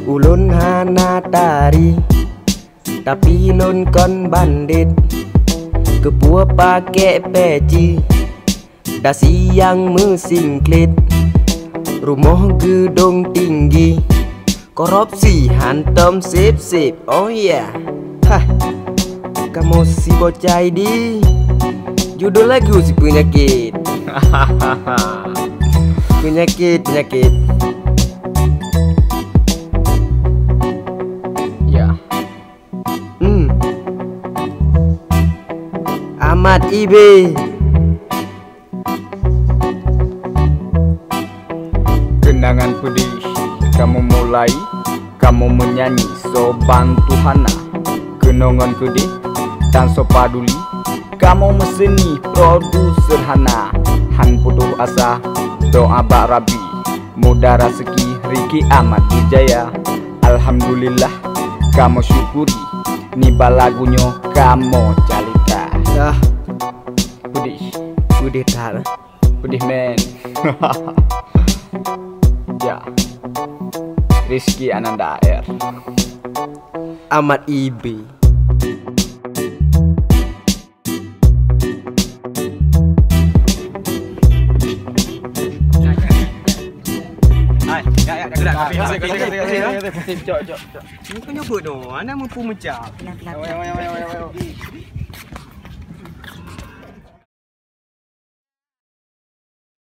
Ulun hana tari, tapi lun kon bandit. Kepua pakai peci, dah siang mesin klit. Rumah gedung tinggi, korupsi hantam sip-sip. Oh ya, hah, kamu si bocah ini. Judul lagu si penyakit. Penyakit. Ya. Ahmad Ibe. Kenangan pedih, kamu mulai, kamu menyanyi so bantu hana. Kenangan pedih, dan so paduli, kamu meseni produser hana. Han putus asa, doa bak Rabi, mudah rezeki Riki Ahmad Wijaya. Alhamdulillah, kamu syukuri, niba lagunya kamu calita. Pedih tak? Pedih men. Ya, Rizky Ananda Air. Ahmad Ibe. Cok. Ni kau nyebut tu, anak mampu macam.